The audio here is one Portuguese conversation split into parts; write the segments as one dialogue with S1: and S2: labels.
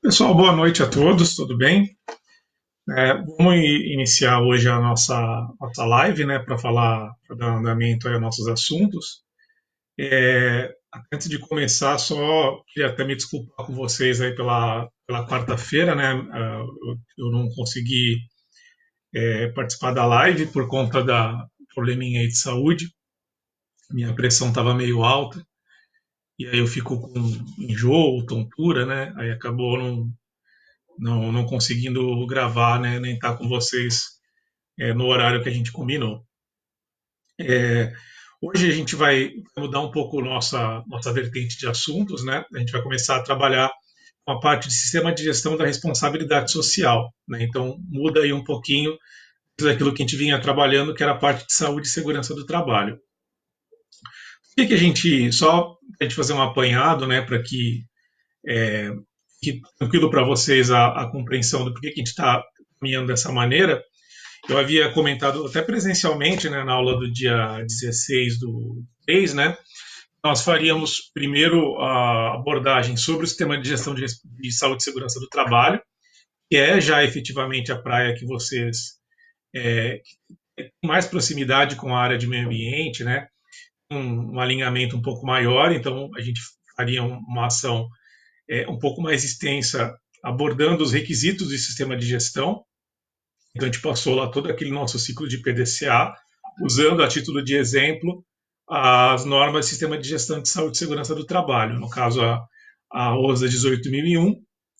S1: Pessoal, boa noite a todos, tudo bem? Vamos iniciar hoje a nossa live, né, para falar, para dar andamento aí aos nossos assuntos. É, Antes de começar, só queria até me desculpar com vocês aí pela quarta-feira, né? Eu não consegui participar da live por conta da probleminha aí de saúde. Minha pressão estava meio alta e aí eu fico com enjoo, tontura, né? Aí acabou não conseguindo gravar, né, nem estar com vocês no horário que a gente combinou. É, Hoje a gente vai mudar um pouco nossa vertente de assuntos, né? A gente vai começar a trabalhar com a parte de sistema de gestão da responsabilidade social, né? Então muda aí um pouquinho daquilo que a gente vinha trabalhando, que era a parte de saúde e segurança do trabalho. Por que a gente, só para a gente fazer um apanhado, né, para que fique tranquilo para vocês a compreensão do porquê que a gente está caminhando dessa maneira. Eu havia comentado até presencialmente, né, na aula do dia 16 do 3, né? Nós faríamos primeiro a abordagem sobre o sistema de gestão de saúde e segurança do trabalho, que é já efetivamente a praia que vocês têm mais proximidade com a área de meio ambiente, né? Um alinhamento um pouco maior, então a gente faria uma ação um pouco mais extensa, abordando os requisitos do sistema de gestão. Então, a gente passou lá todo aquele nosso ciclo de PDCA, usando a título de exemplo as normas do Sistema de Gestão de Saúde e Segurança do Trabalho, no caso a OSA 18001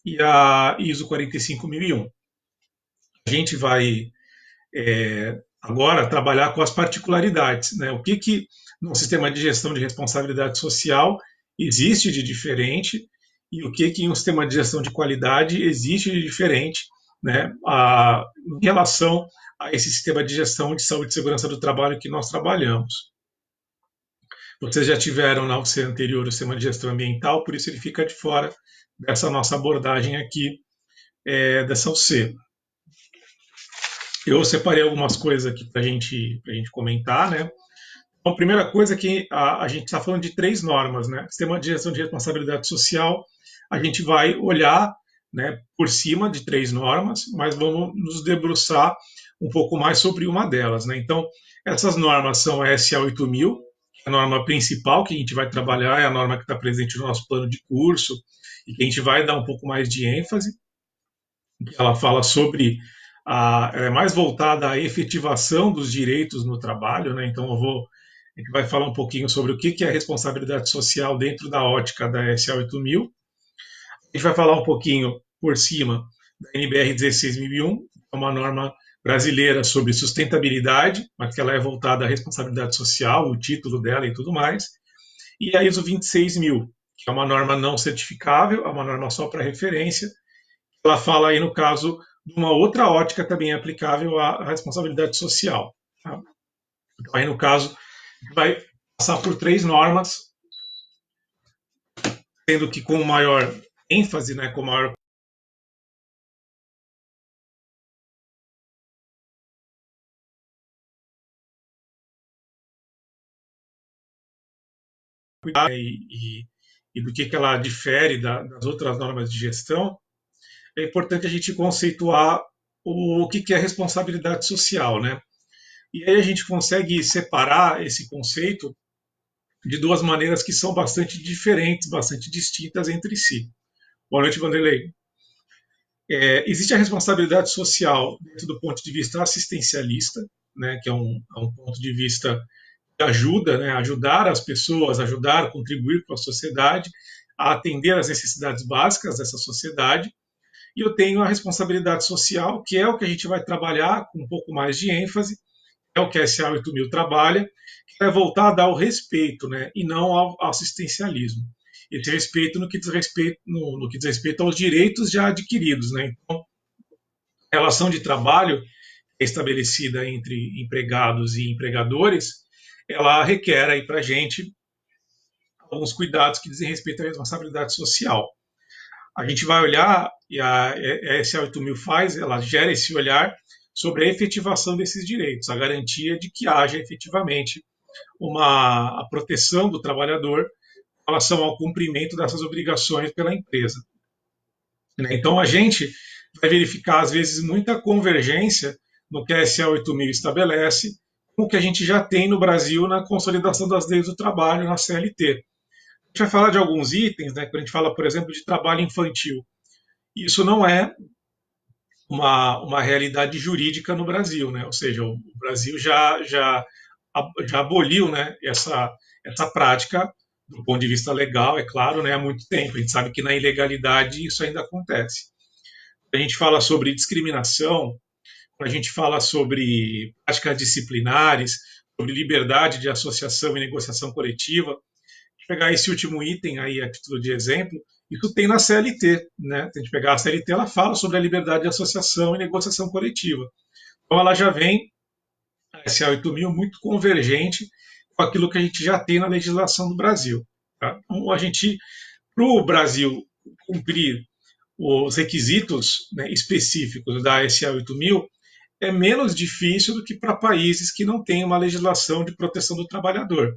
S1: e a ISO 45001. A gente vai agora trabalhar com as particularidades, né? O que no sistema de gestão de responsabilidade social existe de diferente e o que em um sistema de gestão de qualidade existe de diferente, né? Em relação a esse sistema de gestão de saúde e segurança do trabalho que nós trabalhamos. Vocês já tiveram na UC anterior o sistema de gestão ambiental, por isso ele fica de fora dessa nossa abordagem aqui dessa UC. Eu separei algumas coisas aqui para a gente comentar, né? Então, a primeira coisa é que a gente está falando de três normas, né? Sistema de gestão de responsabilidade social, a gente vai olhar, né, por cima de três normas, mas vamos nos debruçar um pouco mais sobre uma delas, né? Então, essas normas são a SA 8000, que é a norma principal que a gente vai trabalhar, é a norma que está presente no nosso plano de curso e que a gente vai dar um pouco mais de ênfase. Ela fala sobre ela é mais voltada à efetivação dos direitos no trabalho, né? Então a gente vai falar um pouquinho sobre o que é responsabilidade social dentro da ótica da SA 8000. A gente vai falar um pouquinho por cima da NBR 16001, que é uma norma brasileira sobre sustentabilidade, mas que ela é voltada à responsabilidade social, o título dela e tudo mais. E a ISO 26000, que é uma norma não certificável, é uma norma só para referência. Ela fala aí, no caso, de uma outra ótica também aplicável à responsabilidade social. Tá? Então, aí, no caso, vai passar por três normas, sendo que com maior ênfase, né, com maior cuidado e do que ela difere das outras normas de gestão, é importante a gente conceituar o que é responsabilidade social, né? E aí a gente consegue separar esse conceito de duas maneiras que são bastante diferentes, bastante distintas entre si. Boa noite, Vanderlei. Existe a responsabilidade social dentro do ponto de vista assistencialista, né, que é um ponto de vista que ajuda, né, ajudar as pessoas, ajudar, contribuir com a sociedade, a atender às necessidades básicas dessa sociedade. E eu tenho a responsabilidade social, que é o que a gente vai trabalhar com um pouco mais de ênfase, é o que a SA 8000 trabalha, que é voltada ao respeito, né, e não ao assistencialismo. Esse respeito no que diz respeito aos direitos já adquiridos. Né? Então, a relação de trabalho estabelecida entre empregados e empregadores, ela requer aí para a gente alguns cuidados que dizem respeito à responsabilidade social. A gente vai olhar, e a ESA 8000 faz, ela gera esse olhar sobre a efetivação desses direitos, a garantia de que haja efetivamente a proteção do trabalhador em relação ao cumprimento dessas obrigações pela empresa. Né? Então a gente vai verificar, às vezes, muita convergência no que a SA 8000 estabelece, com o que a gente já tem no Brasil na consolidação das leis do trabalho, na CLT. A gente vai falar de alguns itens, né, quando a gente fala, por exemplo, de trabalho infantil. Isso não é uma realidade jurídica no Brasil, né? Ou seja, o Brasil já aboliu, né, essa prática do ponto de vista legal, é claro, né, há muito tempo. A gente sabe que na ilegalidade isso ainda acontece. A gente fala sobre discriminação, quando a gente fala sobre práticas disciplinares, sobre liberdade de associação e negociação coletiva, pegar esse último item aí a título de exemplo, isso tem na CLT, né? Se a gente pegar a CLT, ela fala sobre a liberdade de associação e negociação coletiva. Então ela já vem, a SA 8000, muito convergente com aquilo que a gente já tem na legislação do Brasil. Tá? Então a gente, para o Brasil cumprir os requisitos, né, específicos da SA 8000, é menos difícil do que para países que não têm uma legislação de proteção do trabalhador.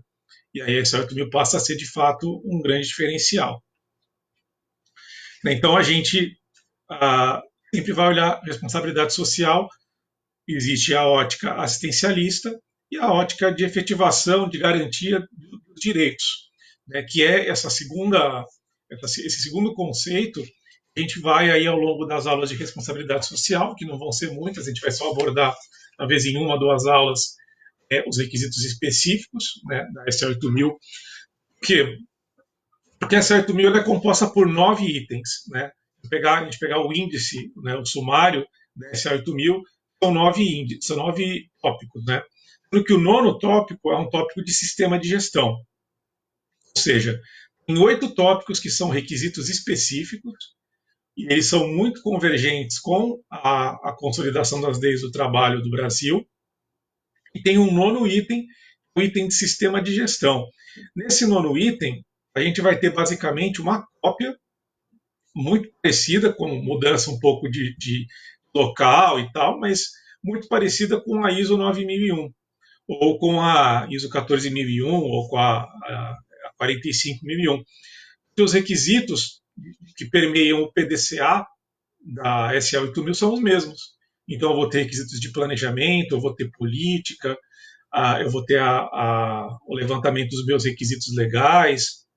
S1: E aí a SA 8000 passa a ser, de fato, um grande diferencial. Então a gente sempre vai olhar a responsabilidade social, existe a ótica assistencialista e a ótica de efetivação, de garantia dos direitos, né, que é esse segundo conceito que a gente vai aí ao longo das aulas de responsabilidade social, que não vão ser muitas, a gente vai só abordar, talvez em uma ou duas aulas, os requisitos específicos, né, da SA 8000, que porque a SA 8000 é composta por 9 itens. Né? A gente pegar o índice, né, o sumário da SA 8000, são 9 tópicos. Né? Sendo que o nono tópico é um tópico de sistema de gestão. Ou seja, tem 8 tópicos que são requisitos específicos, e eles são muito convergentes com a consolidação das leis do trabalho do Brasil. E tem um nono item, o item de sistema de gestão. Nesse nono item, a gente vai ter basicamente uma cópia muito parecida, com mudança um pouco de local e tal, mas muito parecida com a ISO 9001, ou com a ISO 14001, ou com a 45001. Os requisitos que permeiam o PDCA da SA 8000 são os mesmos. Então, eu vou ter requisitos de planejamento, eu vou ter política, eu vou ter o levantamento dos meus requisitos legais,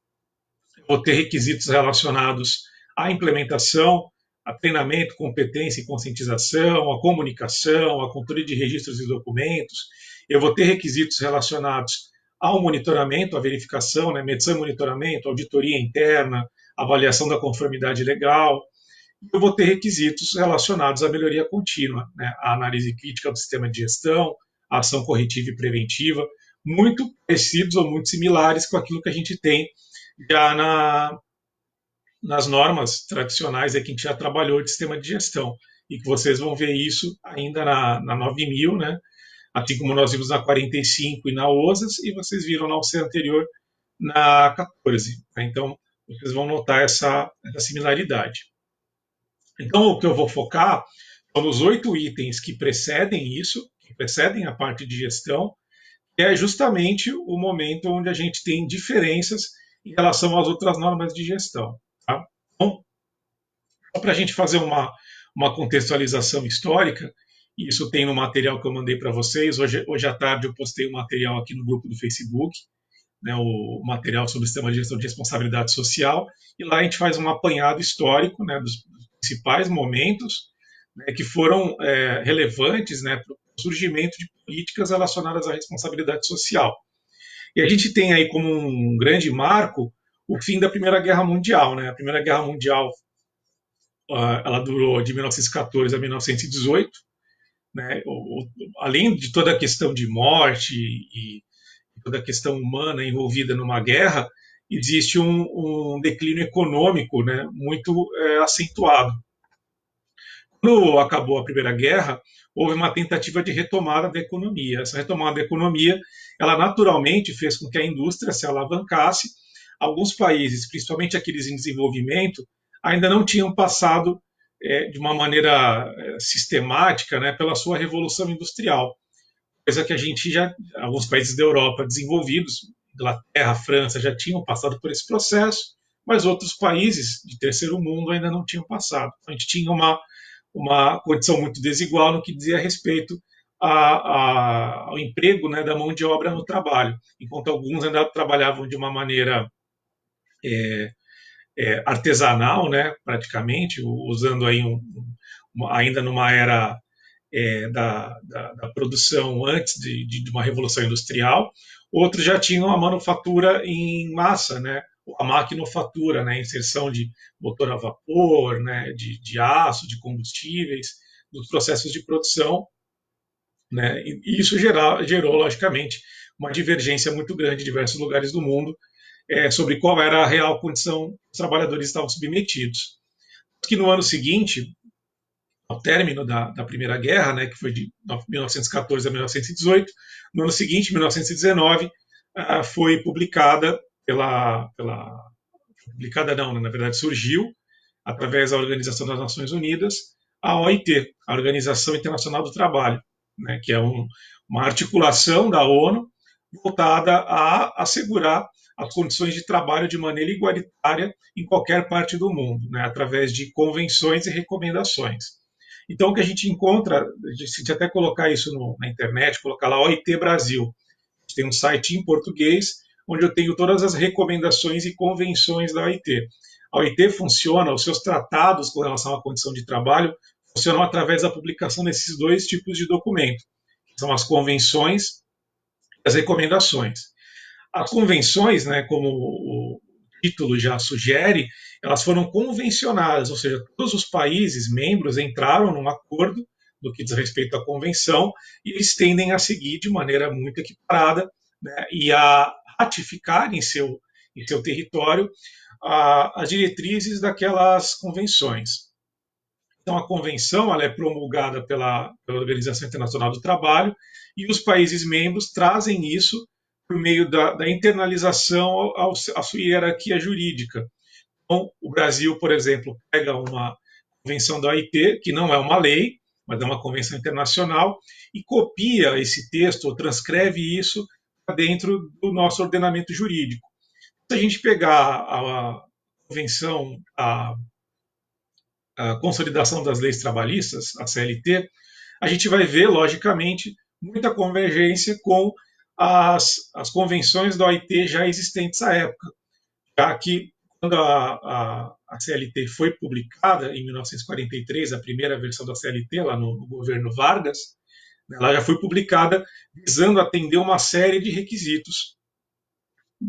S1: eu vou ter requisitos relacionados à implementação, a treinamento, competência e conscientização, a comunicação, a controle de registros e documentos. Eu vou ter requisitos relacionados ao monitoramento, à verificação, né, medição e monitoramento, auditoria interna, avaliação da conformidade legal. Eu vou ter requisitos relacionados à melhoria contínua, né, à análise crítica do sistema de gestão, a ação corretiva e preventiva, muito parecidos ou muito similares com aquilo que a gente tem já nas normas tradicionais que a gente já trabalhou de sistema de gestão. E que vocês vão ver isso ainda na 9000, né? Assim como nós vimos na 45 e na OSAS, e vocês viram na OCE anterior na 14. Né? Então, vocês vão notar essa similaridade. Então, o que eu vou focar são nos 8 itens que precedem isso, que precedem a parte de gestão, que é justamente o momento onde a gente tem diferenças em relação às outras normas de gestão. Tá? Então, só para a gente fazer uma contextualização histórica, isso tem no material que eu mandei para vocês. Hoje à tarde eu postei um material aqui no grupo do Facebook, né, o material sobre o sistema de gestão de responsabilidade social, e lá a gente faz um apanhado histórico, né, dos principais momentos, né, que foram relevantes, né, para o surgimento de políticas relacionadas à responsabilidade social. E a gente tem aí como um grande marco o fim da Primeira Guerra Mundial. Né? A Primeira Guerra Mundial ela durou de 1914 a 1918. Né? Além de toda a questão de morte e toda a questão humana envolvida numa guerra, existe um declínio econômico, né, muito acentuado. Quando acabou a Primeira Guerra, houve uma tentativa de retomada da economia. Essa retomada da economia, ela naturalmente fez com que a indústria se alavancasse. Alguns países, principalmente aqueles em desenvolvimento, ainda não tinham passado de uma maneira sistemática, né, pela sua revolução industrial. Coisa que a gente alguns países da Europa desenvolvidos, Inglaterra, França, já tinham passado por esse processo, mas outros países de terceiro mundo ainda não tinham passado. Então, a gente tinha uma condição muito desigual no que dizia respeito ao emprego, né, da mão de obra no trabalho, enquanto alguns ainda trabalhavam de uma maneira artesanal, né, praticamente, usando aí ainda numa era da produção antes de uma revolução industrial. Outros já tinham a manufatura em massa, né, a maquinofatura, né, a inserção de motor a vapor, né, de aço, de combustíveis, dos processos de produção, né, e isso gerou, logicamente, uma divergência muito grande em diversos lugares do mundo sobre qual era a real condição que os trabalhadores estavam submetidos. Que no ano seguinte, ao término da Primeira Guerra, né, que foi de 1914 a 1918, no ano seguinte, 1919, foi publicada publicada não, né, na verdade surgiu, através da Organização das Nações Unidas, a OIT, a Organização Internacional do Trabalho, né, que é uma articulação da ONU voltada a assegurar as condições de trabalho de maneira igualitária em qualquer parte do mundo, né, através de convenções e recomendações. Então, o que a gente encontra, se a gente até colocar isso na internet, colocar lá OIT Brasil, a gente tem um site em português, onde eu tenho todas as recomendações e convenções da OIT. A OIT funciona, os seus tratados com relação à condição de trabalho funcionam através da publicação desses dois tipos de documento, que são as convenções e as recomendações. As convenções, né, como o título já sugere, elas foram convencionadas, ou seja, todos os países membros entraram num acordo no que diz respeito à convenção e eles tendem a seguir de maneira muito equiparada, né, e a ratificar em seu território as diretrizes daquelas convenções. Então, a convenção ela é promulgada pela Organização Internacional do Trabalho e os países membros trazem isso por meio da internalização à sua hierarquia jurídica. Então, o Brasil, por exemplo, pega uma convenção da OIT, que não é uma lei, mas é uma convenção internacional, e copia esse texto, ou transcreve isso para dentro do nosso ordenamento jurídico. Se a gente pegar a convenção, a Consolidação das Leis Trabalhistas, a CLT, a gente vai ver, logicamente, muita convergência com as convenções da OIT já existentes à época, já que quando a CLT foi publicada em 1943, a primeira versão da CLT, lá no governo Vargas, ela já foi publicada visando atender uma série de requisitos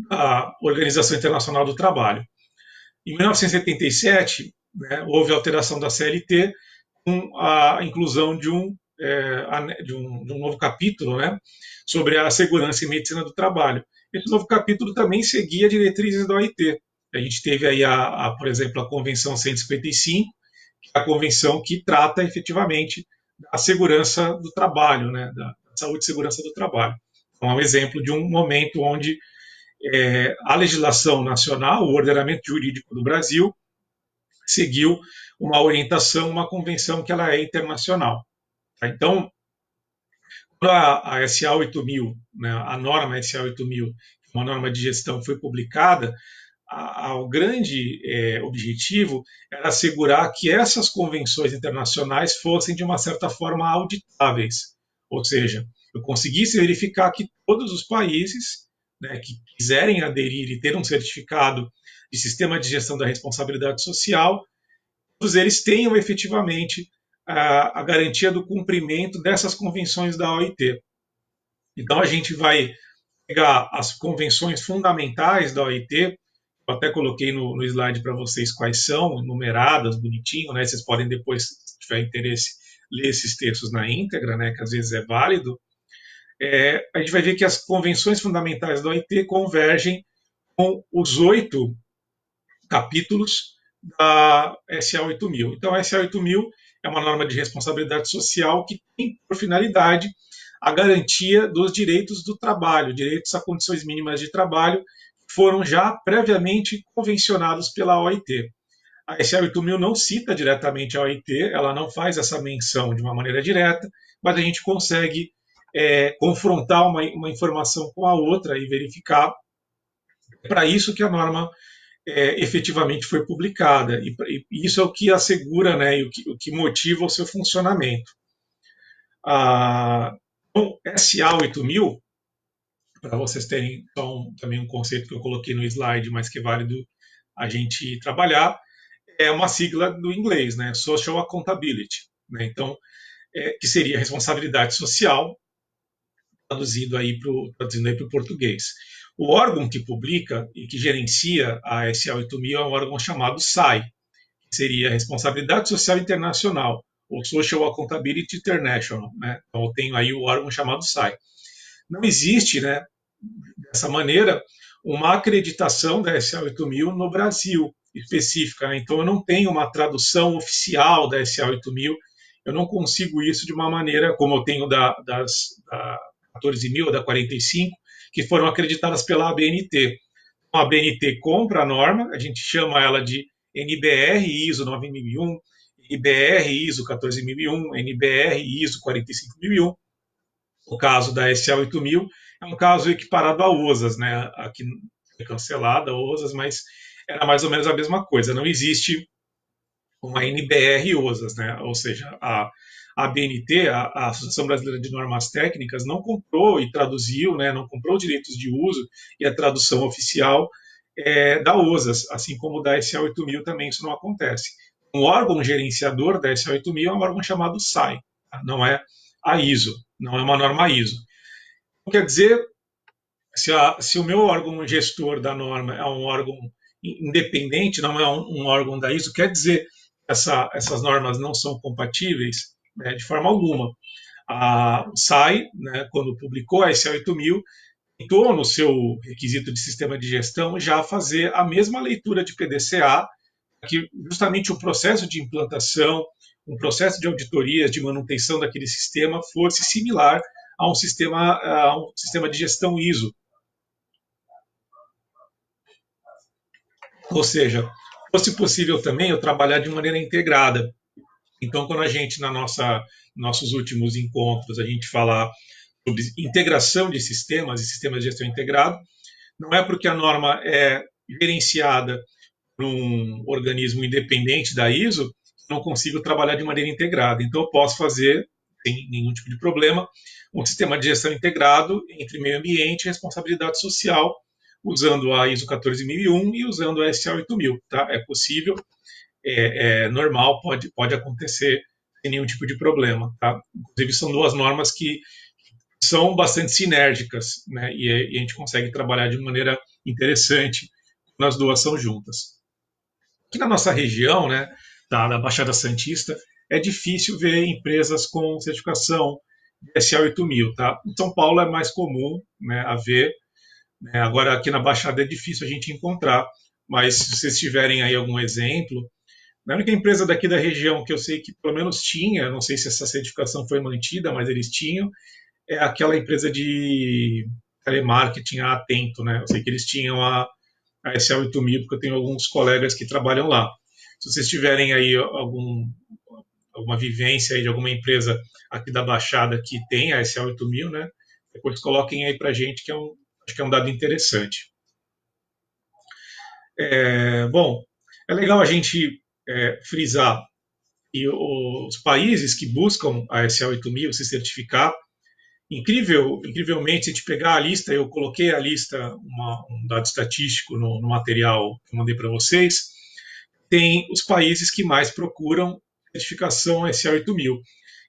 S1: da Organização Internacional do Trabalho. Em 1977, né, houve alteração da CLT com a inclusão de um novo capítulo, né, sobre a segurança e medicina do trabalho. Esse novo capítulo também seguia diretrizes da OIT. A gente teve aí, por exemplo, a Convenção 155, que é a convenção que trata efetivamente da segurança do trabalho, né, da saúde e segurança do trabalho. Então, é um exemplo de um momento onde a legislação nacional, o ordenamento jurídico do Brasil, seguiu uma orientação, uma convenção que ela é internacional. Tá? Então, a SA 8000, né, a norma SA 8000, uma norma de gestão, foi publicada, o grande objetivo era assegurar que essas convenções internacionais fossem, de uma certa forma, auditáveis. Ou seja, eu conseguisse verificar que todos os países, né, que quiserem aderir e ter um certificado de sistema de gestão da responsabilidade social, todos eles tenham efetivamente a garantia do cumprimento dessas convenções da OIT. Então, a gente vai pegar as convenções fundamentais da OIT, eu até coloquei no slide para vocês quais são, numeradas, bonitinho, né? Vocês podem depois, se tiver interesse, ler esses textos na íntegra, né? Que às vezes é válido. A gente vai ver que as convenções fundamentais da OIT convergem com os 8 capítulos da SA 8000. Então, a SA 8000 é uma norma de responsabilidade social que tem por finalidade a garantia dos direitos do trabalho, direitos a condições mínimas de trabalho, foram já previamente convencionados pela OIT. A SA 8000 não cita diretamente a OIT, ela não faz essa menção de uma maneira direta, mas a gente consegue confrontar uma informação com a outra e verificar. É para isso que a norma efetivamente foi publicada. E isso é o que assegura, né, e o que motiva o seu funcionamento. Então, SA 8000, para vocês terem então, também um conceito que eu coloquei no slide, mas que é válido a gente trabalhar, é uma sigla do inglês, né, Social Accountability. Né, então, que seria responsabilidade social, traduzindo aí para o português. O órgão que publica e que gerencia a SA 8000 é um órgão chamado SAI, que seria Responsabilidade Social Internacional, ou Social Accountability International. Né? Então, eu tenho aí o órgão chamado SAI. Não existe, né, dessa maneira, uma acreditação da SA 8000 no Brasil específica. Né? Então, eu não tenho uma tradução oficial da SA 8000, eu não consigo isso de uma maneira como eu tenho da 14.000 ou da 45, que foram acreditadas pela ABNT. Então, a ABNT compra a norma, a gente chama ela de NBR ISO 9001, NBR ISO 14.001, NBR ISO 45.001. O caso da SA 8000 é um caso equiparado a OSAS, né? Aqui foi cancelada a OSAS, mas era mais ou menos a mesma coisa. Não existe uma NBR OSAS, né? Ou seja, a ABNT, a Associação Brasileira de Normas Técnicas, não comprou e traduziu, né? Não comprou direitos de uso e a tradução oficial da OSAS, assim como da SA 8000 também isso não acontece. Um órgão gerenciador da SA 8000 é um órgão chamado SAI, tá? Não é a ISO, não é uma norma ISO. Quer dizer, se o meu órgão gestor da norma é um órgão independente, não é um órgão da ISO, quer dizer que essas normas não são compatíveis, né, de forma alguma. A SAI, né, quando publicou a SA 8000, tentou, no seu requisito de sistema de gestão, já fazer a mesma leitura de PDCA, que justamente o processo de implantação, um processo de auditorias, de manutenção daquele sistema fosse similar a um sistema de gestão ISO. Ou seja, fosse possível também eu trabalhar de maneira integrada. Então, quando a gente, nossos últimos encontros, a gente fala sobre integração de sistemas e sistemas de gestão integrado, não é porque a norma é gerenciada por um organismo independente da ISO que não consigo trabalhar de maneira integrada. Então, eu posso fazer, sem nenhum tipo de problema, um sistema de gestão integrado entre meio ambiente e responsabilidade social, usando a ISO 14001 e usando a SA 8000. Tá? É possível, é normal, pode acontecer sem nenhum tipo de problema. Tá? Inclusive, são duas normas que são bastante sinérgicas, né? E a gente consegue trabalhar de maneira interessante quando as duas são juntas. Aqui na nossa região, né, da Baixada Santista, é difícil ver empresas com certificação de SA 8000. Tá? Em São Paulo é mais comum, né, haver, né? Agora aqui na Baixada é difícil a gente encontrar, mas se vocês tiverem aí algum exemplo, a única empresa daqui da região que eu sei que pelo menos tinha, não sei se essa certificação foi mantida, mas eles tinham, é aquela empresa de telemarketing, a Atento, né? Eu sei que eles tinham a SA 8000, porque eu tenho alguns colegas que trabalham lá. Se vocês tiverem aí alguma vivência aí de alguma empresa aqui da Baixada que tem a SA 8000, né? Depois coloquem aí para a gente, acho que é um dado interessante. Bom, é legal a gente frisar que os países que buscam a SA 8000 se certificar, incrivelmente, se a gente pegar a lista, eu coloquei a lista, um dado estatístico no material que eu mandei para vocês, tem os países que mais procuram certificação SA 8000.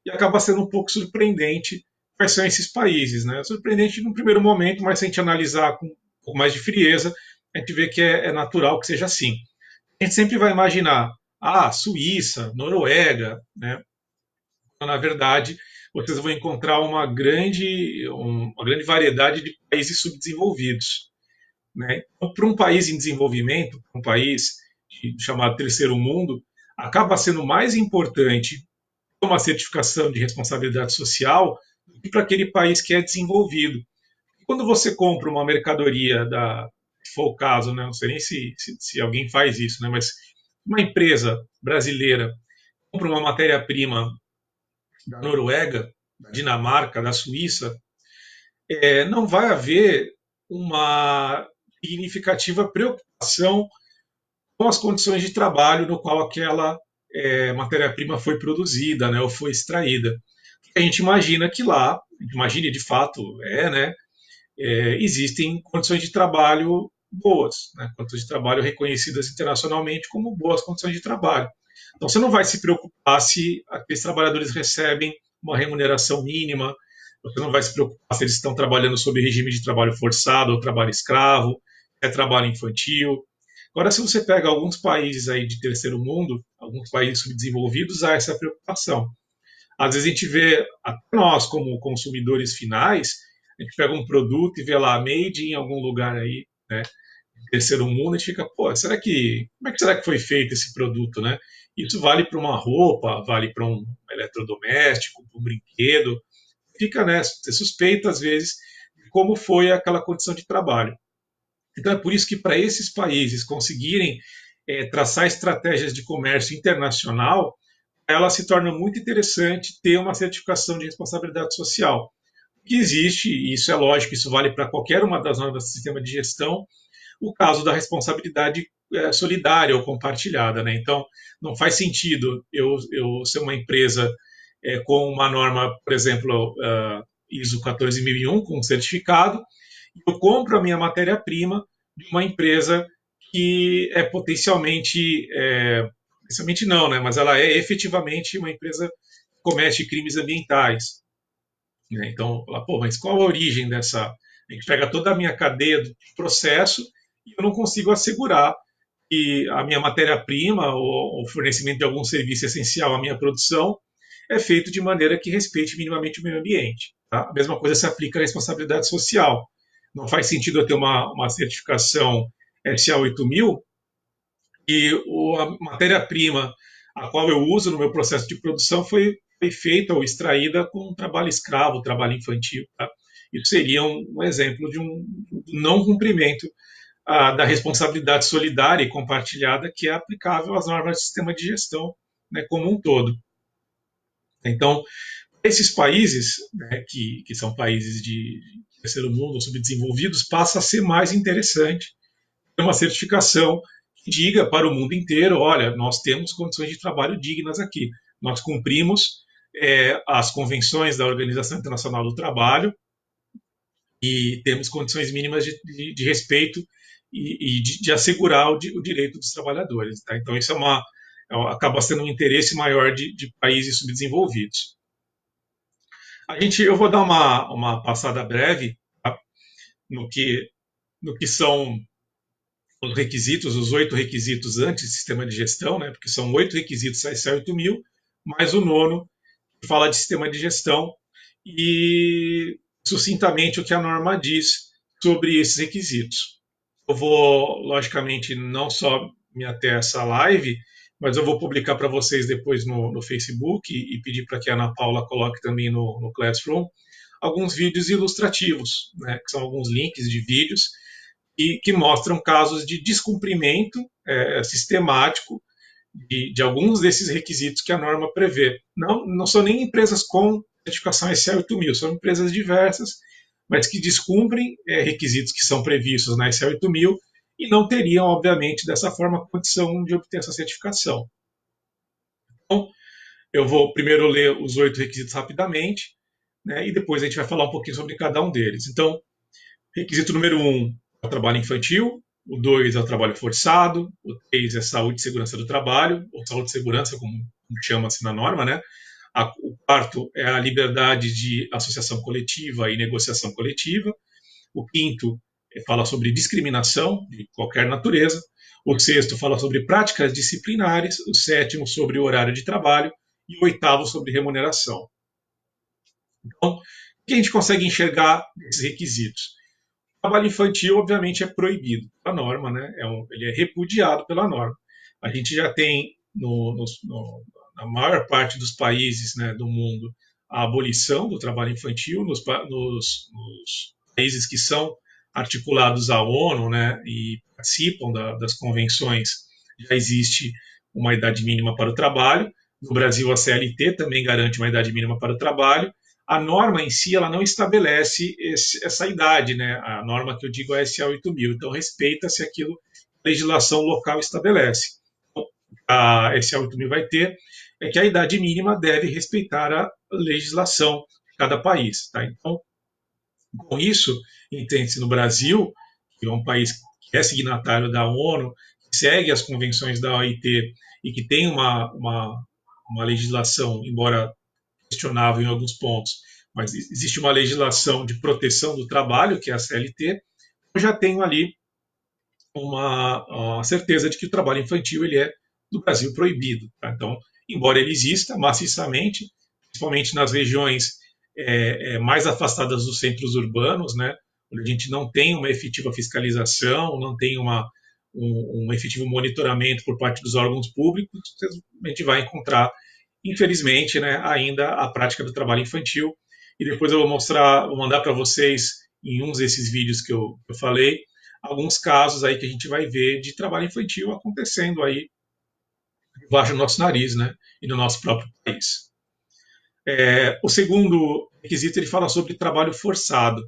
S1: E acaba sendo um pouco surpreendente quais são esses países. Né? Surpreendente no primeiro momento, mas se a gente analisar com um pouco mais de frieza, a gente vê que é natural que seja assim. A gente sempre vai imaginar, Suíça, Noruega, né? Então, na verdade, vocês vão encontrar uma grande variedade de países subdesenvolvidos. Né? Então, para um país em desenvolvimento, um país chamado terceiro mundo, acaba sendo mais importante uma certificação de responsabilidade social do que para aquele país que é desenvolvido. Quando você compra uma mercadoria se for o caso, né, não sei nem se alguém faz isso, né, mas uma empresa brasileira compra uma matéria-prima da Noruega, da Dinamarca, da Suíça, não vai haver uma significativa preocupação com as condições de trabalho no qual aquela matéria-prima foi produzida, né, ou foi extraída. A gente imagina que lá, a gente imagina de fato, né, existem condições de trabalho boas, né, condições de trabalho reconhecidas internacionalmente como boas condições de trabalho. Então você não vai se preocupar se aqueles trabalhadores recebem uma remuneração mínima, você não vai se preocupar se eles estão trabalhando sob regime de trabalho forçado ou trabalho escravo, é trabalho infantil. Agora, se você pega alguns países aí de terceiro mundo, alguns países subdesenvolvidos, há essa preocupação. Às vezes a gente vê, até nós como consumidores finais, a gente pega um produto e vê lá made em algum lugar aí, né, terceiro mundo, a gente fica, pô, como é que será que foi feito esse produto, né? Isso vale para uma roupa, vale para um eletrodoméstico, para um brinquedo, fica, né, você suspeita às vezes de como foi aquela condição de trabalho. Então é por isso que para esses países conseguirem traçar estratégias de comércio internacional, ela se torna muito interessante ter uma certificação de responsabilidade social. Que existe, e isso é lógico, isso vale para qualquer uma das normas do sistema de gestão, o caso da responsabilidade solidária ou compartilhada. Né? Então, não faz sentido eu ser uma empresa com uma norma, por exemplo, ISO 14001, com um certificado, e eu compro a minha matéria-prima de uma empresa que é potencialmente não, né? Mas ela é efetivamente uma empresa que comete crimes ambientais. Né? Então, pô, mas qual a origem dessa? A gente pega toda a minha cadeia de processo e eu não consigo assegurar que a minha matéria-prima ou o fornecimento de algum serviço essencial à minha produção é feito de maneira que respeite minimamente o meio ambiente. Tá? A mesma coisa se aplica à responsabilidade social. Não faz sentido eu ter uma certificação SA 8000 e a matéria-prima a qual eu uso no meu processo de produção foi feita ou extraída com trabalho escravo, trabalho infantil. Tá? Isso seria um exemplo de um não cumprimento da responsabilidade solidária e compartilhada que é aplicável às normas do sistema de gestão, né, como um todo. Então, esses países, né, que são países de terceiro mundo, subdesenvolvidos, passa a ser mais interessante ter uma certificação que diga para o mundo inteiro, olha, nós temos condições de trabalho dignas aqui, nós cumprimos as convenções da Organização Internacional do Trabalho e temos condições mínimas de respeito e de assegurar o direito dos trabalhadores. Tá? Então, isso acaba sendo um interesse maior de países subdesenvolvidos. Eu vou dar uma passada breve, tá? no, que, no que são os requisitos, os 8 requisitos antes do sistema de gestão, né? Porque são 8 requisitos ISO 8000, mais o nono, que fala de sistema de gestão, e sucintamente o que a norma diz sobre esses requisitos. Eu vou, logicamente, não só me ater a essa live, mas eu vou publicar para vocês depois no Facebook e pedir para que a Ana Paula coloque também no Classroom alguns vídeos ilustrativos, né, que são alguns links de vídeos e que mostram casos de descumprimento sistemático de alguns desses requisitos que a norma prevê. Não são nem empresas com certificação ISO 8000, são empresas diversas, mas que descumprem requisitos que são previstos na ISO 8000 e não teriam, obviamente, dessa forma, condição de obter essa certificação. Então, eu vou primeiro ler os 8 requisitos rapidamente, né, e depois a gente vai falar um pouquinho sobre cada um deles. Então, requisito número 1 é o trabalho infantil, o 2 é o trabalho forçado, o 3 é saúde e segurança do trabalho, ou saúde e segurança, como chama-se na norma, né? O quarto é a liberdade de associação coletiva e negociação coletiva. O quinto fala sobre discriminação de qualquer natureza. O sexto fala sobre práticas disciplinares. O sétimo sobre o horário de trabalho. E o oitavo sobre remuneração. Então, o que a gente consegue enxergar desses requisitos? O trabalho infantil, obviamente, é proibido pela norma, né? Ele é repudiado pela norma. A gente já tem, na maior parte dos países, né, do mundo, a abolição do trabalho infantil nos países que são articulados à ONU, né, e participam das convenções. Já existe uma idade mínima para o trabalho. No Brasil, a CLT também garante uma idade mínima para o trabalho. A norma em si ela não estabelece essa idade, né? A norma que eu digo é a SA 8000, então respeita-se aquilo que a legislação local estabelece. Então, a SA 8000 vai ter é que a idade mínima deve respeitar a legislação de cada país. Tá? Então, com isso, entende-se no Brasil, que é um país que é signatário da ONU, que segue as convenções da OIT e que tem uma legislação, embora questionável em alguns pontos, mas existe uma legislação de proteção do trabalho, que é a CLT, eu já tenho ali uma certeza de que o trabalho infantil ele é, no Brasil, proibido. Tá? Então, embora ele exista maciçamente, principalmente nas regiões mais afastadas dos centros urbanos, né, onde a gente não tem uma efetiva fiscalização, não tem um efetivo monitoramento por parte dos órgãos públicos, a gente vai encontrar, infelizmente, né, ainda a prática do trabalho infantil. E depois eu vou mandar para vocês, em uns desses vídeos que eu falei, alguns casos aí que a gente vai ver de trabalho infantil acontecendo aí debaixo do nosso nariz, né, e no nosso próprio país. O segundo requisito ele fala sobre trabalho forçado.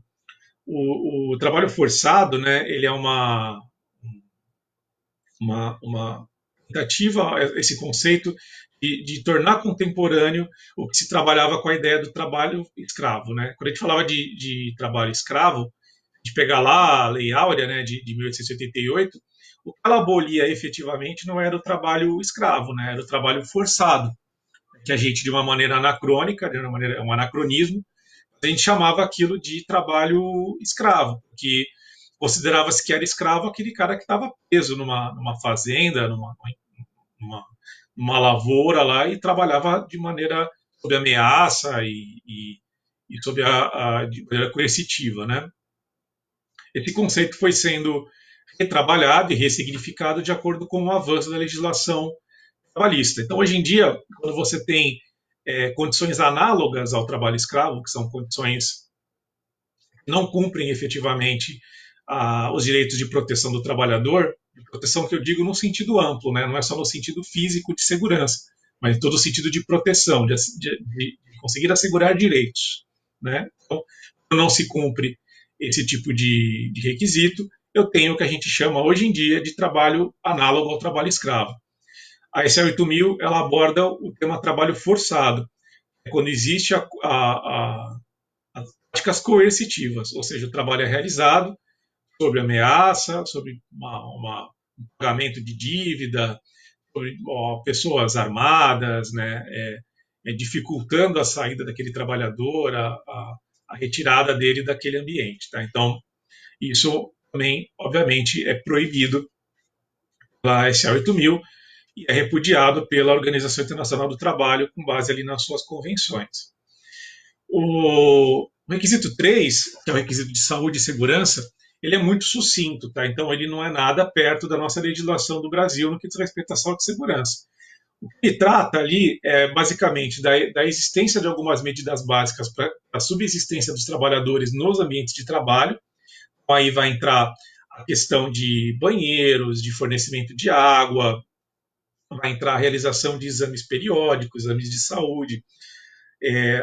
S1: O trabalho forçado, né, ele é uma tentativa, esse conceito de tornar contemporâneo o que se trabalhava com a ideia do trabalho escravo, né? Quando a gente falava de trabalho escravo, de pegar lá a Lei Áurea, né, de 1888, o que ela abolia efetivamente não era o trabalho escravo, né, era o trabalho forçado, que a gente, de uma maneira anacrônica, de uma maneira, um anacronismo, a gente chamava aquilo de trabalho escravo, que considerava-se que era escravo aquele cara que estava preso numa fazenda, numa, numa lavoura lá e trabalhava de maneira sob ameaça e sob de maneira coercitiva, né? Esse conceito foi sendo retrabalhado e ressignificado de acordo com o avanço da legislação trabalhista. Então, hoje em dia, quando você tem condições análogas ao trabalho escravo, que são condições que não cumprem efetivamente os direitos de proteção do trabalhador, proteção que eu digo no sentido amplo, né? Não é só no sentido físico de segurança, mas em todo o sentido de proteção, de conseguir assegurar direitos. Né? Então, quando não se cumpre esse tipo de requisito, eu tenho o que a gente chama hoje em dia de trabalho análogo ao trabalho escravo. A SA 8000 ela aborda o tema trabalho forçado, quando existe as práticas coercitivas, ou seja, o trabalho é realizado sobre ameaça, sobre um pagamento de dívida, sobre pessoas armadas, né, dificultando a saída daquele trabalhador, a retirada dele daquele ambiente. Tá? Então, isso também, obviamente, é proibido pela SA 8000 e é repudiado pela Organização Internacional do Trabalho com base ali nas suas convenções. O requisito 3, que é o requisito de saúde e segurança, ele é muito sucinto, tá? Então ele não é nada perto da nossa legislação do Brasil no que diz respeito à saúde e segurança. O que ele trata ali é basicamente da existência de algumas medidas básicas para a subsistência dos trabalhadores nos ambientes de trabalho. Então, aí vai entrar a questão de banheiros, de fornecimento de água, vai entrar a realização de exames periódicos, exames de saúde,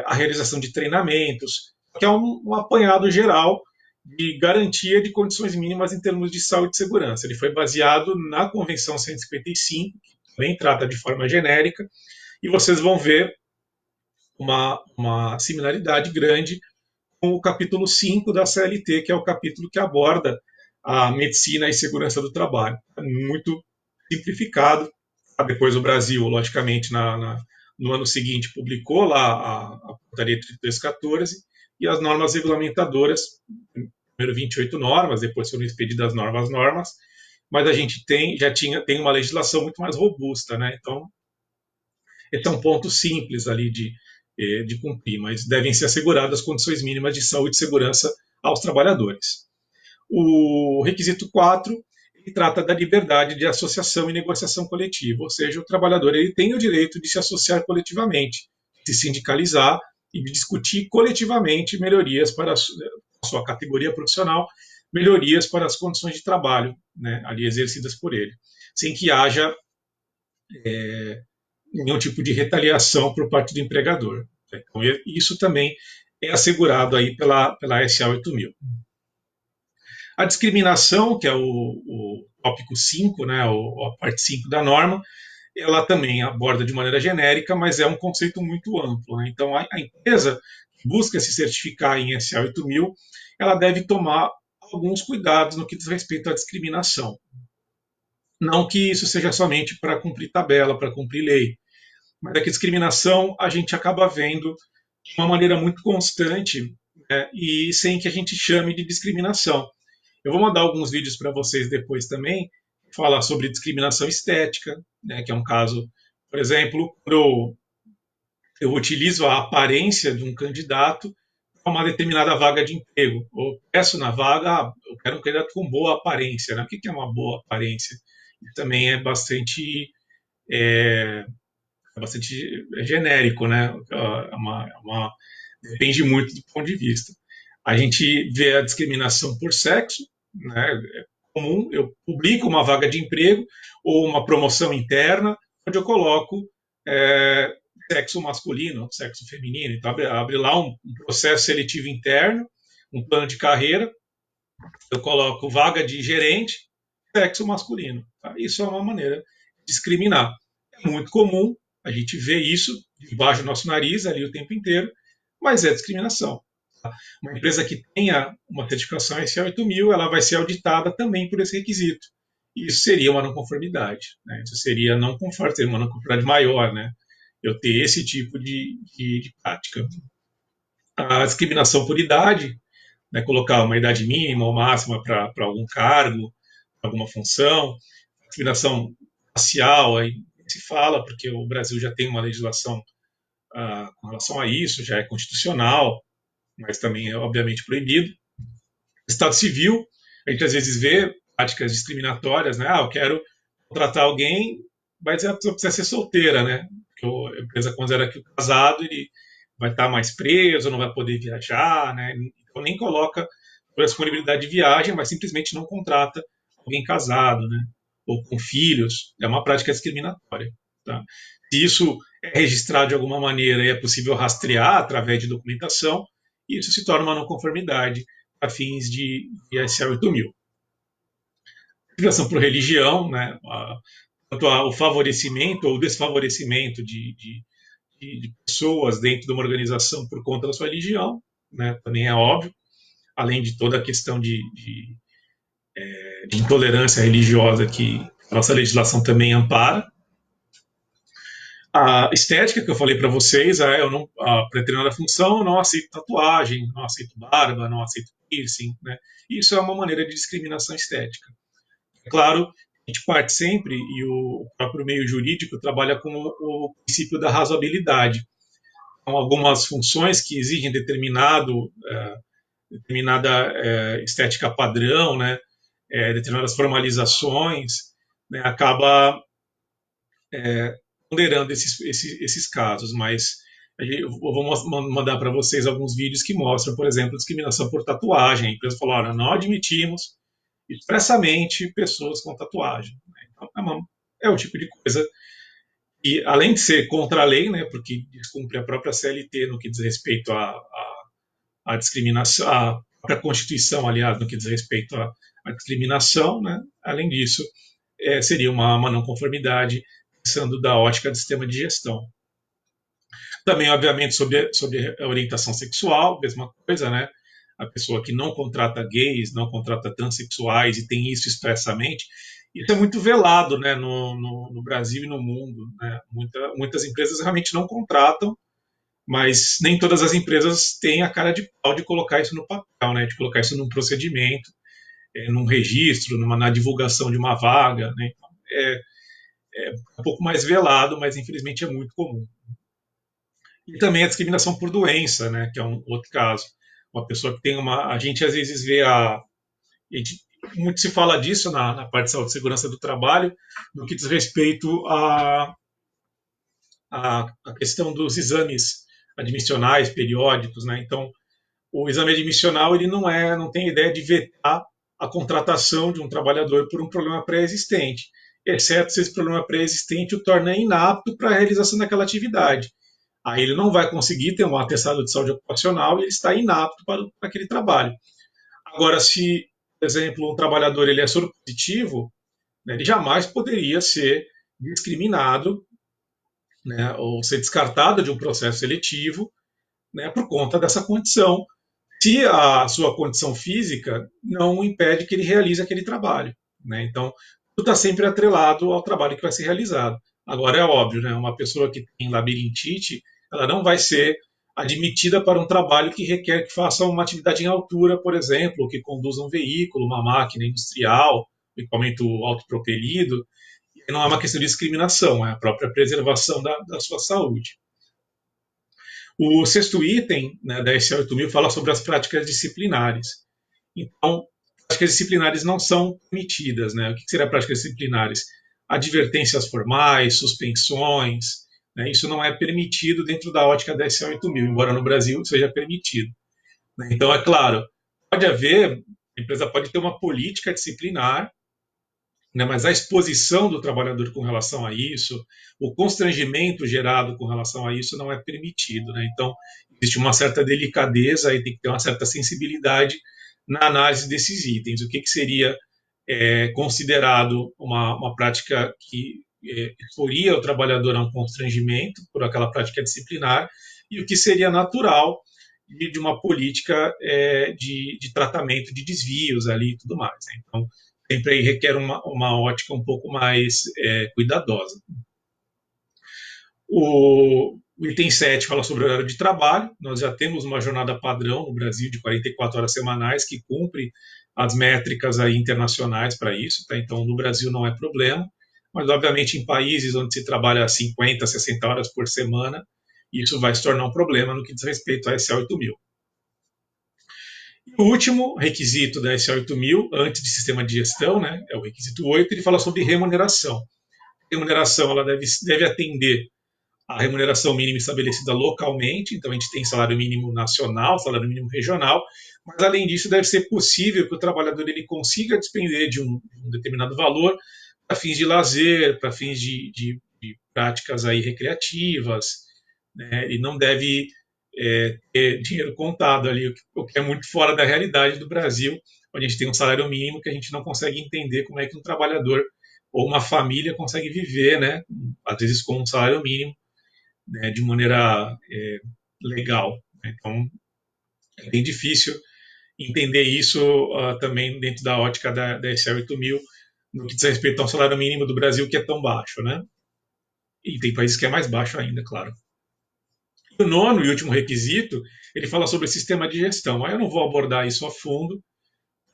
S1: a realização de treinamentos, que é um apanhado geral de garantia de condições mínimas em termos de saúde e segurança. Ele foi baseado na Convenção 155, que também trata de forma genérica, e vocês vão ver uma similaridade grande com o capítulo 5 da CLT, que é o capítulo que aborda a medicina e segurança do trabalho. É muito simplificado. Depois o Brasil, logicamente, no ano seguinte, publicou lá a portaria 3214 e as normas regulamentadoras, primeiro 28 normas, depois foram expedidas normas, mas a gente tem uma legislação muito mais robusta, né? Então, esse é um ponto simples ali de cumprir, mas devem ser asseguradas condições mínimas de saúde e segurança aos trabalhadores. O requisito 4 ele trata da liberdade de associação e negociação coletiva, ou seja, o trabalhador ele tem o direito de se associar coletivamente, de se sindicalizar e de discutir coletivamente melhorias para a sua categoria profissional, melhorias para as condições de trabalho, né, ali exercidas por ele, sem que haja nenhum tipo de retaliação por parte do empregador. Então, isso também é assegurado aí pela SA 8000. A discriminação, que é o tópico 5, né, a parte 5 da norma, ela também aborda de maneira genérica, mas é um conceito muito amplo, né? Então, a empresa que busca se certificar em SA 8000, ela deve tomar alguns cuidados no que diz respeito à discriminação. Não que isso seja somente para cumprir tabela, para cumprir lei, mas é que discriminação a gente acaba vendo de uma maneira muito constante, né, e sem que a gente chame de discriminação. Eu vou mandar alguns vídeos para vocês depois também, falar sobre discriminação estética, né, que é um caso, por exemplo, quando eu utilizo a aparência de um candidato para uma determinada vaga de emprego, ou peço na vaga, eu quero um candidato com boa aparência. Né? O que é uma boa aparência? Isso também é bastante genérico, né? Depende muito do ponto de vista. A gente vê a discriminação por sexo, né? É comum, eu publico uma vaga de emprego ou uma promoção interna, onde eu coloco é, sexo masculino, sexo feminino. Então, abre lá um processo seletivo interno, um plano de carreira, eu coloco vaga de gerente, sexo masculino. Tá? Isso é uma maneira de discriminar. É muito comum, a gente vê isso debaixo do nosso nariz ali o tempo inteiro, mas é discriminação. Tá? Uma empresa que tenha uma certificação ISO 8000, ela vai ser auditada também por esse requisito. Isso seria uma não conformidade. Né? Isso seria não conformidade, seria uma não conformidade maior, né? Eu ter esse tipo de prática. A discriminação por idade, né, colocar uma idade mínima ou máxima para algum cargo, alguma função, discriminação racial, aí se fala, porque o Brasil já tem uma legislação com relação a isso, já é constitucional, mas também é obviamente proibido. Estado civil, a gente às vezes vê práticas discriminatórias, né? Eu quero contratar alguém, mas a pessoa precisa ser solteira, né? Porque a empresa considera que o casado ele vai estar mais preso, não vai poder viajar, né? Então nem coloca por disponibilidade de viagem, mas simplesmente não contrata alguém casado, né? Ou com filhos. É uma prática discriminatória. Tá? Se isso é registrado de alguma maneira e é possível rastrear através de documentação, isso se torna uma não conformidade a fins de ISA 8000. Discriminação por religião, né? Quanto ao favorecimento ou desfavorecimento de pessoas dentro de uma organização por conta da sua religião, né? Também é óbvio, além de toda a questão de intolerância religiosa que a nossa legislação também ampara. A estética que eu falei para vocês, para determinada função, eu não aceito tatuagem, não aceito barba, não aceito piercing, né? Isso é uma maneira de discriminação estética. É claro, a gente parte sempre, e o próprio meio jurídico trabalha com o princípio da razoabilidade. Então, algumas funções que exigem determinada estética padrão, né, determinadas formalizações, né, acaba ponderando esses casos, mas eu vou mandar para vocês alguns vídeos que mostram, por exemplo, discriminação por tatuagem. A empresa falou, olha, não admitimos expressamente pessoas com tatuagem. Então, é o tipo de coisa que, além de ser contra a lei, né, porque descumpre a própria CLT no que diz respeito à discriminação, a própria Constituição, aliás, no que diz respeito à discriminação, né, além disso, seria uma não conformidade, pensando da ótica do sistema de gestão. Também, obviamente, sobre a orientação sexual, mesma coisa, né? A pessoa que não contrata gays, não contrata transexuais e tem isso expressamente, isso é muito velado, né, no Brasil e no mundo. Né? Muitas empresas realmente não contratam, mas nem todas as empresas têm a cara de pau de colocar isso no papel, né, de colocar isso num procedimento, num registro, na divulgação de uma vaga. Né? Então, é um pouco mais velado, mas infelizmente é muito comum. E também a discriminação por doença, né, que é um outro caso. Uma pessoa que tem uma. A gente às vezes vê muito se fala disso na parte de saúde e segurança do trabalho, no que diz respeito à questão dos exames admissionais, periódicos, né? Então, o exame admissional ele não tem ideia de vetar a contratação de um trabalhador por um problema pré-existente, exceto se esse problema pré-existente o torna inapto para a realização daquela atividade. Aí ele não vai conseguir ter um atestado de saúde ocupacional e ele está inapto para aquele trabalho. Agora, se, por exemplo, um trabalhador ele é soro positivo, né, ele jamais poderia ser discriminado, né, ou ser descartado de um processo seletivo, né, por conta dessa condição, se a sua condição física não impede que ele realize aquele trabalho. Né? Então, tudo está sempre atrelado ao trabalho que vai ser realizado. Agora, é óbvio, né? Uma pessoa que tem labirintite, ela não vai ser admitida para um trabalho que requer que faça uma atividade em altura, por exemplo, ou que conduza um veículo, uma máquina industrial, um equipamento autopropelido. E não é uma questão de discriminação, é a própria preservação da sua saúde. O sexto item, né, da SE 8000 fala sobre as práticas disciplinares. Então, práticas disciplinares não são permitidas. Né? O que seriam práticas disciplinares? Advertências formais, suspensões, né? Isso não é permitido dentro da ótica da SE 8000, embora no Brasil seja permitido. Né? Então, é claro, pode haver, a empresa pode ter uma política disciplinar, né, mas a exposição do trabalhador com relação a isso, o constrangimento gerado com relação a isso não é permitido. Né? Então, existe uma certa delicadeza e tem que ter uma certa sensibilidade na análise desses itens. O que seria considerado uma prática que exporia o trabalhador a um constrangimento por aquela prática disciplinar e o que seria natural de uma política de tratamento de desvios ali e tudo mais. Né? Então, sempre aí requer uma ótica um pouco mais cuidadosa. O item 7 fala sobre o horário de trabalho. Nós já temos uma jornada padrão no Brasil de 44 horas semanais que cumpre as métricas aí internacionais para isso. Tá? Então, no Brasil não é problema, mas obviamente em países onde se trabalha 50, 60 horas por semana, isso vai se tornar um problema no que diz respeito à SE 8000. O último requisito da SE 8000, antes de sistema de gestão, né, é o requisito 8, ele fala sobre remuneração. A remuneração ela deve atender a remuneração mínima estabelecida localmente, então a gente tem salário mínimo nacional, salário mínimo regional, mas além disso deve ser possível que o trabalhador ele consiga despender de um determinado valor para fins de lazer, para fins de práticas aí recreativas, né, e não deve ter dinheiro contado ali, o que é muito fora da realidade do Brasil, onde a gente tem um salário mínimo que a gente não consegue entender como é que um trabalhador ou uma família consegue viver, né, às vezes com um salário mínimo, né, de maneira legal. Então, é bem difícil entender isso também dentro da ótica da SE 8000, no que diz respeito ao salário mínimo do Brasil, que é tão baixo, né? E tem países que é mais baixo ainda, claro. O nono e último requisito, ele fala sobre sistema de gestão. Aí eu não vou abordar isso a fundo,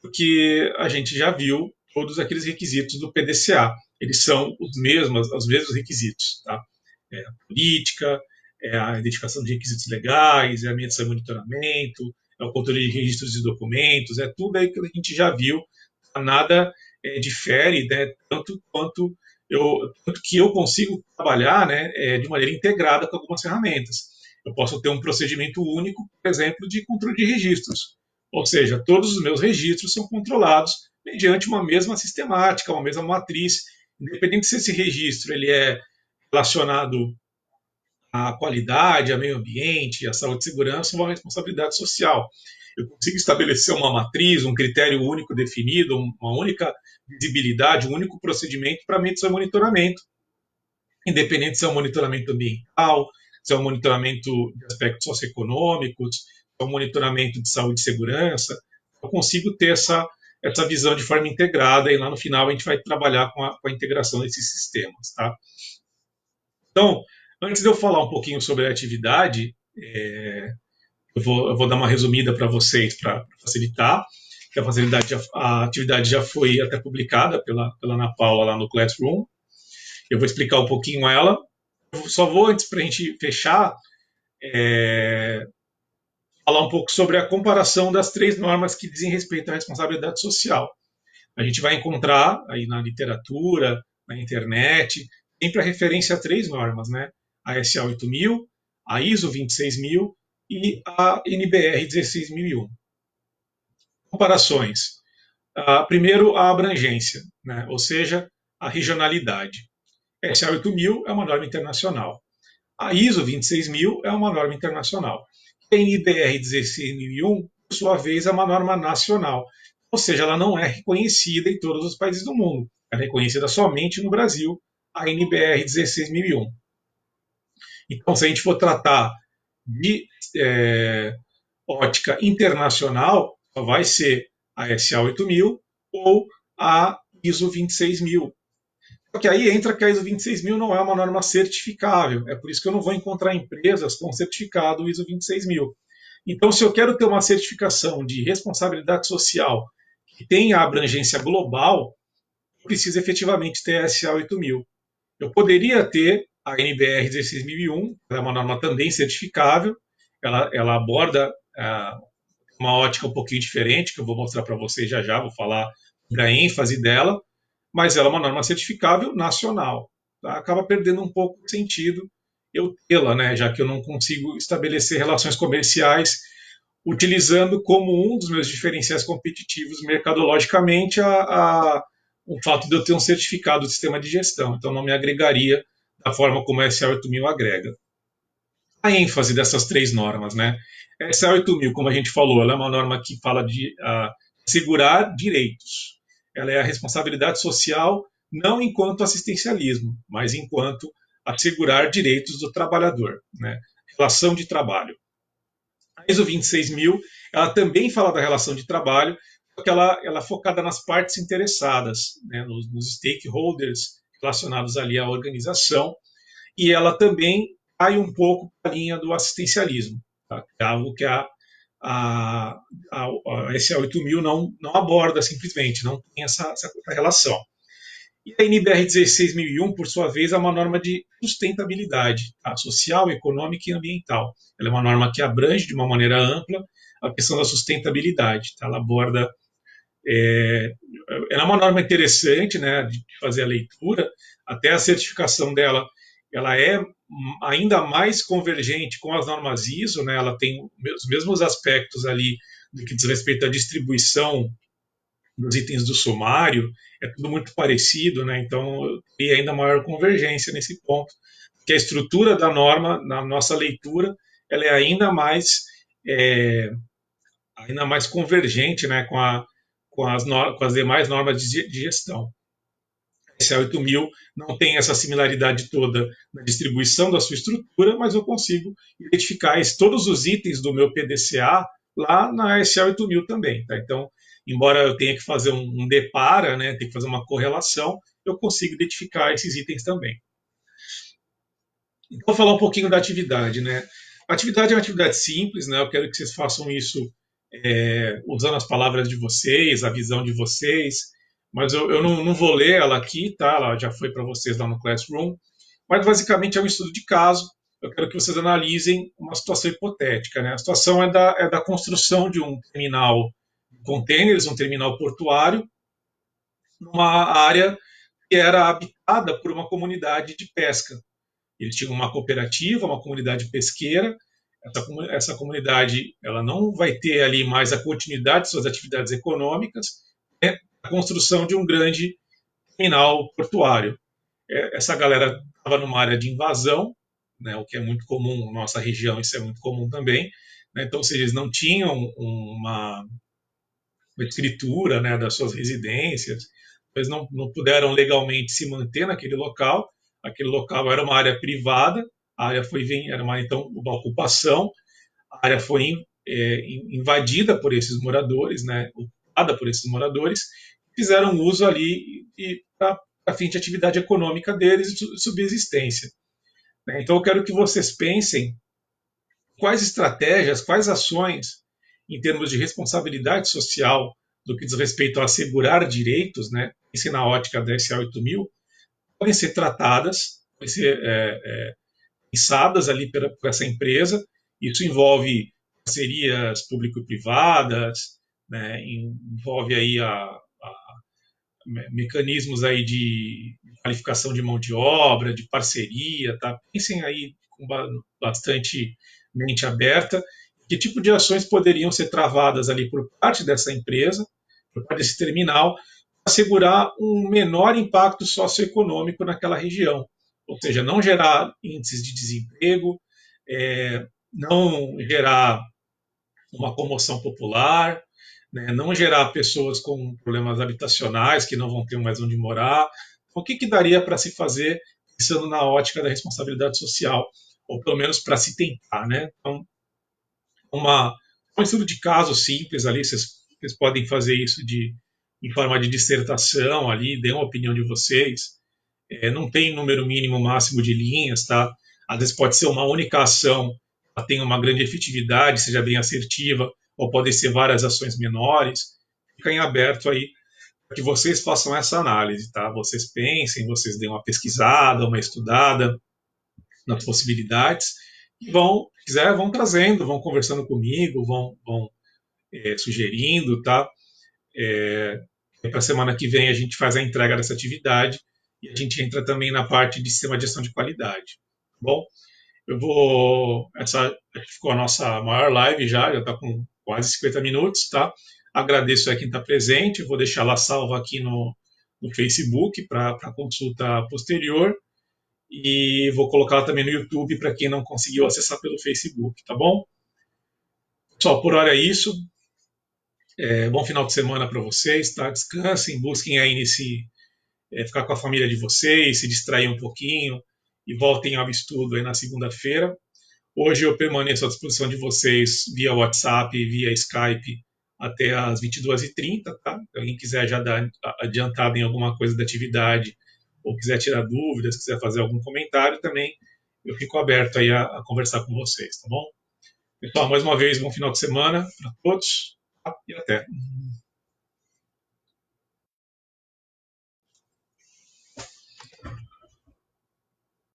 S1: porque a gente já viu todos aqueles requisitos do PDCA. Eles são os mesmos requisitos. Tá? A política, a identificação de requisitos legais, a medição e monitoramento, o controle de registros de documentos, é tudo aí que a gente já viu. Nada difere, né, tanto que eu consigo trabalhar, né, de maneira integrada com algumas ferramentas. Eu posso ter um procedimento único, por exemplo, de controle de registros. Ou seja, todos os meus registros são controlados mediante uma mesma sistemática, uma mesma matriz, independente se esse registro ele é relacionado à qualidade, ao meio ambiente, à saúde e segurança ou à responsabilidade social. Eu consigo estabelecer uma matriz, um critério único definido, uma única visibilidade, um único procedimento para medição e monitoramento, independente se é um monitoramento ambiental, se é um monitoramento de aspectos socioeconômicos, se é um monitoramento de saúde e segurança. Eu consigo ter essa visão de forma integrada e lá no final a gente vai trabalhar com a integração desses sistemas. Tá? Então, antes de eu falar um pouquinho sobre a atividade, eu vou dar uma resumida para vocês para facilitar. Que a atividade já foi até publicada pela Ana Paula lá no Classroom. Eu vou explicar um pouquinho ela. Eu só vou, antes para a gente fechar, falar um pouco sobre a comparação das 3 normas que dizem respeito à responsabilidade social. A gente vai encontrar aí na literatura, na internet, sempre a referência a 3 normas, né? A SA 8000, a ISO 26000 e a NBR 16001. Comparações. Primeiro, a abrangência, né? Ou seja, a regionalidade. A SA 8000 é uma norma internacional. A ISO 26000 é uma norma internacional. A NBR 16001, por sua vez, é uma norma nacional. Ou seja, ela não é reconhecida em todos os países do mundo. é reconhecida somente no Brasil, a NBR 16001. Então, se a gente for tratar de ótica internacional, só vai ser a SA 8000 ou a ISO 26000. Só que aí entra que a ISO 26000 não é uma norma certificável. É por isso que eu não vou encontrar empresas com certificado ISO 26000. Então, se eu quero ter uma certificação de responsabilidade social que tenha abrangência global, eu preciso efetivamente ter a SA 8000. Eu poderia ter a NBR 16001, que é uma norma também certificável, ela aborda uma ótica um pouquinho diferente, que eu vou mostrar para vocês já já, vou falar sobre a ênfase dela, mas ela é uma norma certificável nacional. Tá? Acaba perdendo um pouco o sentido eu tê-la, né? Já que eu não consigo estabelecer relações comerciais utilizando como um dos meus diferenciais competitivos mercadologicamente o fato de eu ter um certificado de sistema de gestão. Então, não me agregaria da forma como a SA 8000 agrega. A ênfase dessas três normas, né? A SA 8000, como a gente falou, ela é uma norma que fala de assegurar direitos. Ela é a responsabilidade social não enquanto assistencialismo, mas enquanto assegurar direitos do trabalhador, né? Relação de trabalho. A ISO 26000, ela também fala da relação de trabalho, porque ela é focada nas partes interessadas, né, nos stakeholders relacionados ali à organização, e ela também cai um pouco para a linha do assistencialismo, tá? É algo que a SA 8000 não aborda simplesmente, não tem essa relação. E a NBR 16001, por sua vez, é uma norma de sustentabilidade, tá? Social, econômica e ambiental. Ela é uma norma que abrange de uma maneira ampla a questão da sustentabilidade. Tá? Ela aborda. Ela é uma norma interessante, né, de fazer a leitura, até a certificação dela ela é ainda mais convergente com as normas ISO, né? Ela tem os mesmos aspectos ali do que diz respeito à distribuição dos itens do sumário, é tudo muito parecido, né? Então tem ainda maior convergência nesse ponto, que a estrutura da norma, na nossa leitura, ela é ainda mais convergente, né, com as demais normas de gestão. Esse A8000 não tem essa similaridade toda na distribuição da sua estrutura, mas eu consigo identificar todos os itens do meu PDCA lá na SA8000 também. Tá? Então, embora eu tenha que fazer um depara, né, tenha que fazer uma correlação, eu consigo identificar esses itens também. Então, vou falar um pouquinho da atividade. Né? A atividade é uma atividade simples, né? Eu quero que vocês façam isso usando as palavras de vocês, a visão de vocês, mas eu não vou ler ela aqui, tá? Ela já foi para vocês lá no Classroom, mas basicamente é um estudo de caso. Eu quero que vocês analisem uma situação hipotética. Né? A situação é da construção de um terminal de containers, um terminal portuário, numa área que era habitada por uma comunidade de pesca. Eles tinham uma cooperativa, uma comunidade pesqueira. Essa comunidade ela não vai ter ali mais a continuidade de suas atividades econômicas, é a construção de um grande terminal portuário. Essa galera estava numa área de invasão, né, o que é muito comum na nossa região, isso é muito comum também. Né, então, se eles não tinham uma escritura, né, das suas residências, eles não puderam legalmente se manter naquele local. Aquele local era uma área privada, a área era então uma ocupação, a área foi invadida por esses moradores, né, ocupada por esses moradores, fizeram uso ali para fim de atividade econômica deles e de subsistência. Né. Então eu quero que vocês pensem quais estratégias, quais ações em termos de responsabilidade social do que diz respeito a assegurar direitos, né, isso na ótica da SA 8000, podem ser tratadas, podem ser pensadas ali por essa empresa. Isso envolve parcerias público-privadas, né, envolve aí mecanismos aí de qualificação de mão de obra, de parceria, tá? Pensem aí com bastante mente aberta que tipo de ações poderiam ser travadas ali por parte dessa empresa, por parte desse terminal, para assegurar um menor impacto socioeconômico naquela região. Ou seja, não gerar índices de desemprego, não gerar uma comoção popular, né? Não gerar pessoas com problemas habitacionais que não vão ter mais onde morar. Então, o que daria para se fazer pensando na ótica da responsabilidade social, ou pelo menos para se tentar, né? Então, um estudo de caso simples ali, vocês podem fazer isso em forma de dissertação ali, dê uma opinião de vocês. Não tem número mínimo máximo de linhas, tá? Às vezes pode ser uma única ação, ela tem uma grande efetividade, seja bem assertiva, ou podem ser várias ações menores. Fica em aberto aí para que vocês façam essa análise, tá? Vocês pensem, vocês deem uma pesquisada, uma estudada nas possibilidades e se quiser, vão trazendo, vão conversando comigo, vão sugerindo, tá? Para a semana que vem a gente faz a entrega dessa atividade e a gente entra também na parte de sistema de gestão de qualidade. Tá bom? Essa ficou a nossa maior live já está com quase 50 minutos, tá? Agradeço a quem está presente, vou deixar ela salva aqui no Facebook para consulta posterior e vou colocar também no YouTube para quem não conseguiu acessar pelo Facebook, tá bom? Só por hora é isso. Bom final de semana para vocês, tá? Descansem, busquem aí ficar com a família de vocês, se distrair um pouquinho e voltem ao estudo aí na segunda-feira. Hoje eu permaneço à disposição de vocês via WhatsApp, via Skype até às 22h30, tá? Se alguém quiser já dar adiantado em alguma coisa da atividade ou quiser tirar dúvidas, quiser fazer algum comentário também, eu fico aberto aí a conversar com vocês, tá bom? Pessoal, mais uma vez, bom final de semana para todos, tá? E até.